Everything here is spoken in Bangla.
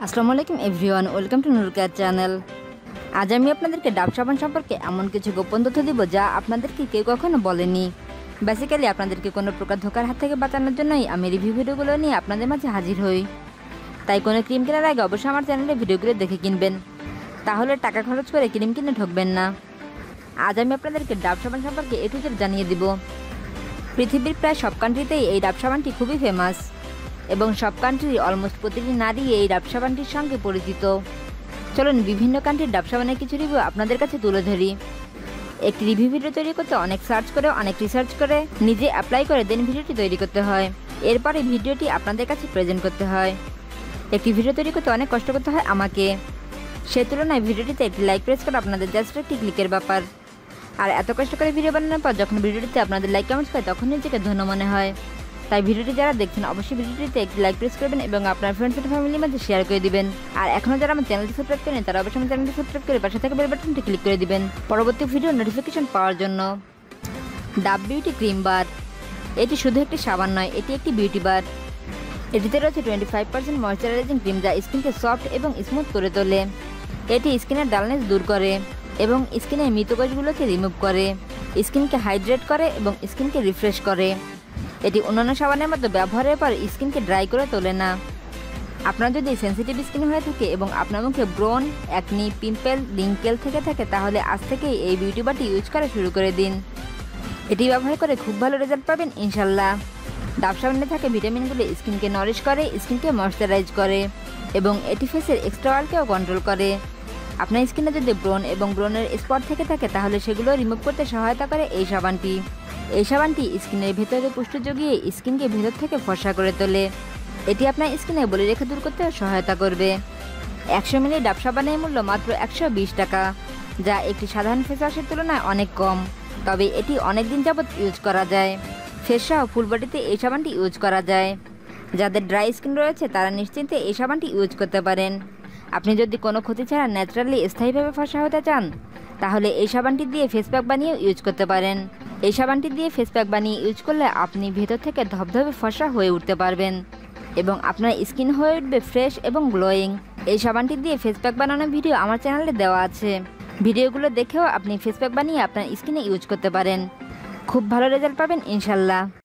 আসসালামু আলাইকুম everyone, welcome to Noor channel. আজ আমি আপনাদেরকে ডাব সাবান সম্পর্কে এমন কিছু গোপন তথ্য দিব যা আপনাদেরকে কেউ কখনো বলেনি। বেসিক্যালি আপনাদেরকে কোনো প্রকার ধোকার হাত থেকে বাঁচানোর জন্যই আমি রিভিউ ভিডিওগুলো নিয়ে আপনাদের মাঝে হাজির হই। তাই কোনো ক্রিম কেনার আগে অবশ্যই আমার চ্যানেলে ভিডিওগুলো দেখে কিনবেন, তাহলে টাকা খরচ করে ক্রিম কিনে ঠকবেন না। আজ আমি আপনাদেরকে ডাব সাবান সম্পর্কে এ টু জেড জানিয়ে দিব। পৃথিবীর প্রায় সব কান্ট্রিতেই এই ডাব সাবানটি খুবই ফেমাস এবং সব কান্ট্রির অলমোস্ট প্রতিটি নারী এই ডাব সাবানটির সঙ্গে পরিচিত। চলুন বিভিন্ন কান্ট্রির ডাব সাবানের কিছু রিভিউ আপনাদের কাছে তুলে ধরি। একটি রিভিউ ভিডিও তৈরি করতে অনেক সার্চ করে, অনেক রিসার্চ করে, নিজে অ্যাপ্লাই করে দেন ভিডিওটি তৈরি করতে হয়। এরপরে ভিডিওটি আপনাদের কাছে প্রেজেন্ট করতে হয়। একটি ভিডিও তৈরি করতে অনেক কষ্ট করতে হয় আমাকে, সে তুলনায় ভিডিওটিতে একটি লাইক প্রেস করে আপনাদের জাস্ট একটি ক্লিকের ব্যাপার। আর এত কষ্ট করে ভিডিও বানানোর পর যখন ভিডিওটিতে আপনাদের লাইক কমেন্টস পায় তখন নিজেকে ধন্য মনে হয়। তাই ভিডিওটি যারা দেখছেন অবশ্যই ভিডিওটিতে একটি লাইক প্রেস করবেন এবং আপনার ফ্রেন্ডস এন্ড ফ্যামিলির মধ্যে শেয়ার করে দিবেন। আর এখনও যারা আমার চ্যানেলটি সাবস্ক্রাইব করেন তারা অবশ্যই আমার চ্যানেলটি সাবস্ক্রাইব করে পাশে থাকা বেল বাটনটি ক্লিক করে দিবেন পরবর্তী ভিডিও নোটিফিকেশন পাওয়ার জন্য। ডাব বিউটি ক্রিম বার, এটি শুধু একটি সাবান নয়, এটি একটি বিউটি বার। এটিতে রয়েছে 25% ময়েশ্চারাইজিং ক্রিম যা স্কিনকে সফট এবং স্মুথ করে তোলে। এটি স্কিনের ডালনেস দূর করে এবং স্কিনের মৃত কোষগুলোকে রিমুভ করে, স্কিনকে হাইড্রেট করে এবং স্কিনকে রিফ্রেশ করে। এটি অন্যান্য সাবানের মতো ব্যবহারের পর স্কিনকে ড্রাই করে তোলে না। আপনার যদি সেনসিটিভ স্কিন হয়ে থাকে এবং আপনার মুখে ব্রন, অ্যাকনি, পিম্পল, রিঙ্কেল থেকে থাকে তাহলে আজ থেকেই এই বিউটি বারটি ইউজ করা শুরু করে দিন। এটি ব্যবহার করে খুব ভালো রেজাল্ট পাবেন ইনশাল্লাহ। ডাব সাবানে থাকে ভিটামিনগুলো স্কিনকে নারিশ করে, স্কিনকে ময়েশ্চারাইজ করে এবং এটি ফেসের এক্সট্রা অয়েলকেও কন্ট্রোল করে। আপনার স্কিনে যদি ব্রন এবং ব্রনের স্পট থেকে থাকে তাহলে সেগুলো রিমুভ করতে সহায়তা করে এই সাবানটি। এই সাবানটি স্কিনের ভেতরে পুষ্টি জুগিয়ে স্কিনকে ভেতর থেকে ফর্সা করে তোলে। এটি আপনার স্কিনে বলিরেখা দূর করতে সহায়তা করবে। 100 মিলি ডাব সাবানের মূল্য মাত্র 120 টাকা, যা একটি সাধারণ ফেস ওয়াশের তুলনায় অনেক কম। তবে এটি অনেক দিন যাবৎ ইউজ করা যায়। ফেস সহ ফুল বডিতে এই সাবানটি ইউজ করা যায়। যাদের ড্রাই স্কিন রয়েছে তারা নিশ্চিন্তে এই সাবানটি ইউজ করতে পারেন। আপনি যদি কোনো ক্ষতি ছাড়া ন্যাচারালি স্থায়ীভাবে ফর্সা হতে চান তাহলে এই সাবানটি দিয়ে ফেস প্যাক বানিয়ে ইউজ করতে পারেন। এই সাবানটি দিয়ে ফেস প্যাক বানিয়ে ইউজ করলে আপনি ভেতর থেকে ধবধবে ফর্সা হয়ে উঠতে পারবেন এবং আপনার স্কিন হয়ে উঠবে ফ্রেশ এবং গ্লোয়িং। এই সাবানটি দিয়ে ফেস প্যাক বানানোর ভিডিও আমার চ্যানেলে দেওয়া আছে, ভিডিওগুলো দেখেও আপনি ফেস প্যাক বানিয়ে আপনার স্কিনে ইউজ করতে পারেন। খুব ভালো রেজাল্ট পাবেন ইনশাল্লাহ।